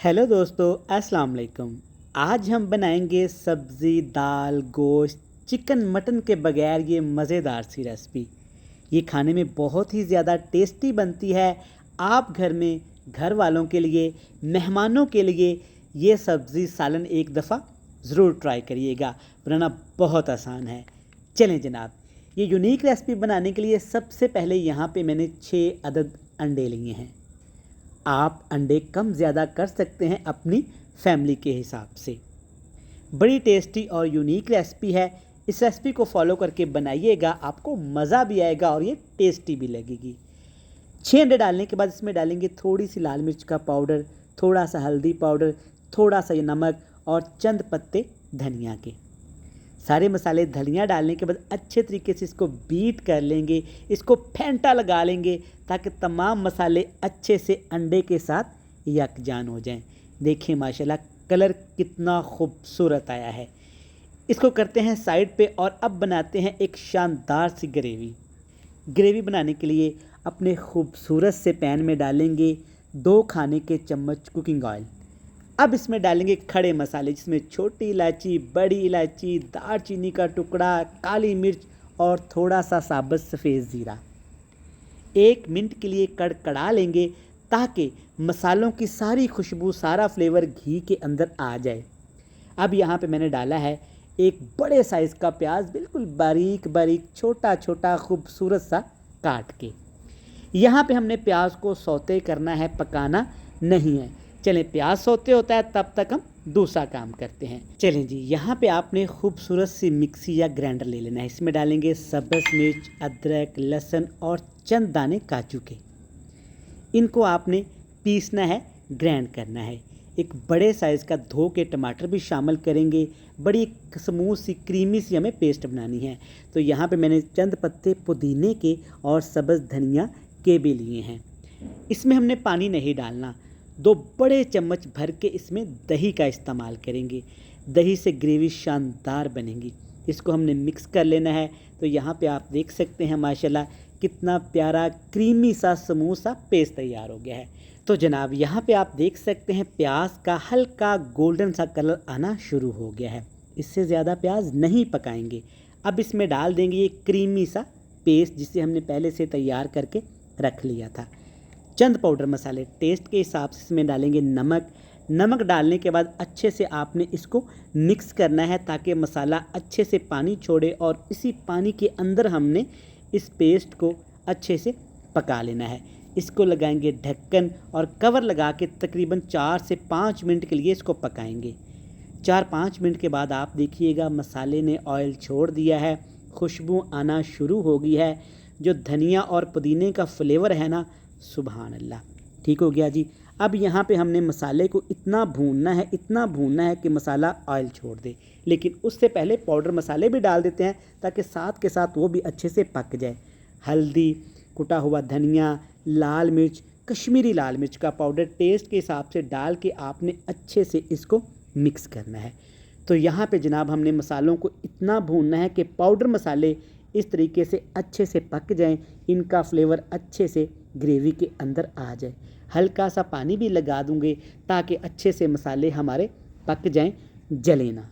Hello दोस्तों, अस्सलाम वालेकुम। आज हम बनाएंगे सब्ज़ी, दाल, गोश्त, चिकन, मटन के बगैर ये मज़ेदार सी रेसिपी। ये खाने में बहुत ही ज़्यादा टेस्टी बनती है। आप घर में घर वालों के लिए, मेहमानों के लिए ये सब्ज़ी सालन एक दफ़ा ज़रूर ट्राई करिएगा। बनाना बहुत आसान है। चलें जनाब, ये यूनिक रेसिपी बनाने के लिए सबसे पहले यहाँ पे मैंने 6 अदद अंडे लिए हैं। आप अंडे कम ज़्यादा कर सकते हैं अपनी फैमिली के हिसाब से। बड़ी टेस्टी और यूनिक रेसिपी है। इस रेसिपी को फॉलो करके बनाइएगा, आपको मज़ा भी आएगा और ये टेस्टी भी लगेगी। 6 अंडे डालने के बाद इसमें डालेंगे थोड़ी सी लाल मिर्च का पाउडर, थोड़ा सा हल्दी पाउडर, थोड़ा सा ये नमक और चंद पत्ते धनिया के। सारे मसाले धनिया डालने के बाद अच्छे तरीके से इसको बीट कर लेंगे, इसको फेंटा लगा लेंगे ताकि तमाम मसाले अच्छे से अंडे के साथ यकजान हो जाएं। देखिए माशाल्लाह कलर कितना खूबसूरत आया है। इसको करते हैं साइड पे और अब बनाते हैं एक शानदार सी ग्रेवी। ग्रेवी बनाने के लिए अपने खूबसूरत से पैन में डालेंगे 2 खाने के चम्मच कुकिंग ऑयल। अब इसमें डालेंगे खड़े मसाले, जिसमें छोटी इलायची, बड़ी इलायची, दालचीनी का टुकड़ा, काली मिर्च और थोड़ा सा साबुत सफ़ेद ज़ीरा। 1 मिनट के लिए कड़कड़ा लेंगे ताकि मसालों की सारी खुशबू, सारा फ्लेवर घी के अंदर आ जाए। अब यहाँ पे मैंने डाला है एक बड़े साइज़ का प्याज, बिल्कुल बारीक बारीक छोटा छोटा खूबसूरत सा काट के। यहाँ पे हमने प्याज को सौते करना है, पकाना नहीं है। चलें, प्याज सौते होता है तब तक हम दूसरा काम करते हैं। चलें जी, यहाँ पे आपने खूबसूरत सी मिक्सी या ग्राइंडर ले लेना है। इसमें डालेंगे सब्ज़ मिर्च, अदरक, लहसुन और चंद दाने काजू के। इनको आपने पीसना है, ग्राइंड करना है। एक बड़े साइज़ का धो के टमाटर भी शामिल करेंगे। बड़ी स्मूथ सी क्रीमी सी हमें पेस्ट बनानी है। तो यहाँ पे मैंने चंद पत्ते पुदीने के और सब्ज़ धनिया के भी लिए हैं। इसमें हमने पानी नहीं डालना। 2 बड़े चम्मच भर के इसमें दही का इस्तेमाल करेंगे। दही से ग्रेवी शानदार बनेगी। इसको हमने मिक्स कर लेना है। तो यहाँ पे आप देख सकते हैं माशाल्लाह कितना प्यारा क्रीमी सा स्मूथ सा पेस्ट तैयार हो गया है। तो जनाब यहाँ पे आप देख सकते हैं प्याज का हल्का गोल्डन सा कलर आना शुरू हो गया है। इससे ज़्यादा प्याज नहीं पकाएंगे। अब इसमें डाल देंगे ये क्रीमी सा पेस्ट जिसे हमने पहले से तैयार करके रख लिया था। चंद पाउडर मसाले टेस्ट के हिसाब से इसमें डालेंगे नमक डालने के बाद अच्छे से आपने इसको मिक्स करना है ताकि मसाला अच्छे से पानी छोड़े और इसी पानी के अंदर हमने इस पेस्ट को अच्छे से पका लेना है। इसको लगाएंगे ढक्कन और कवर लगा के तकरीबन 4 से 5 मिनट के लिए इसको पकाएंगे। 4-5 मिनट के बाद आप देखिएगा मसाले ने ऑयल छोड़ दिया है, खुशबू आना शुरू हो गई है। जो धनिया और पुदीने का फ्लेवर है ना, सुभान अल्लाह, ठीक हो गया जी। अब यहाँ पे हमने मसाले को इतना भूनना है कि मसाला ऑयल छोड़ दे। लेकिन उससे पहले पाउडर मसाले भी डाल देते हैं ताकि साथ के साथ वो भी अच्छे से पक जाए। हल्दी, कुटा हुआ धनिया, लाल मिर्च, कश्मीरी लाल मिर्च का पाउडर टेस्ट के हिसाब से डाल के आपने अच्छे से इसको मिक्स करना है। तो यहाँ पे जनाब हमने मसालों को इतना भूनना है कि पाउडर मसाले इस तरीके से अच्छे से पक जाएं, इनका फ्लेवर अच्छे से ग्रेवी के अंदर आ जाए। हल्का सा पानी भी लगा दूंगे ताकि अच्छे से मसाले हमारे पक जाएं, जले ना।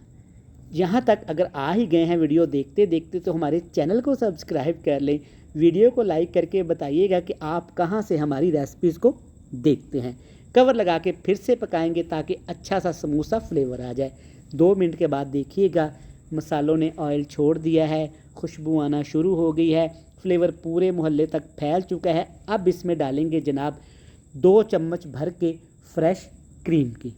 यहाँ तक अगर आ ही गए हैं वीडियो देखते देखते तो हमारे चैनल को सब्सक्राइब कर लें। वीडियो को लाइक करके बताइएगा कि आप कहाँ से हमारी रेसिपीज़ को देखते हैं। कवर लगा के फिर से पकाएंगे ताकि अच्छा सा स्मूथ सा फ्लेवर आ जाए। 2 मिनट के बाद देखिएगा मसालों ने ऑयल छोड़ दिया है, खुशबू आना शुरू हो गई है, फ्लेवर पूरे मोहल्ले तक फैल चुका है। अब इसमें डालेंगे जनाब 2 चम्मच भर के फ्रेश क्रीम की।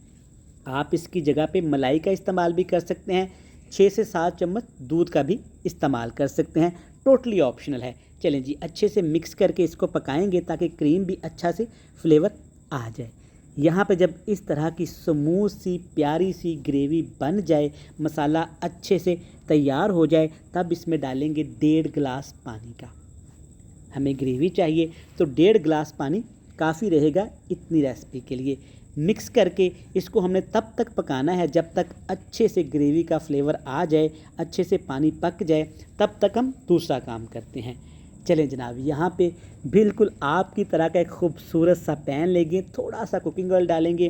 आप इसकी जगह पे मलाई का इस्तेमाल भी कर सकते हैं। 6 से 7 चम्मच दूध का भी इस्तेमाल कर सकते हैं, टोटली ऑप्शनल है। चलें जी, अच्छे से मिक्स करके इसको पकाएंगे ताकि क्रीम भी अच्छा से फ्लेवर आ जाए। यहाँ पे जब इस तरह की स्मूथ सी प्यारी सी ग्रेवी बन जाए, मसाला अच्छे से तैयार हो जाए, तब इसमें डालेंगे 1.5 गिलास पानी का। हमें ग्रेवी चाहिए तो 1.5 गिलास पानी काफ़ी रहेगा इतनी रेसिपी के लिए। मिक्स करके इसको हमने तब तक पकाना है जब तक अच्छे से ग्रेवी का फ्लेवर आ जाए, अच्छे से पानी पक जाए, तब तक हम दूसरा काम करते हैं। चलें जनाब, यहाँ पे बिल्कुल आपकी तरह का एक खूबसूरत सा पैन लेंगे, थोड़ा सा कुकिंग ऑयल डालेंगे,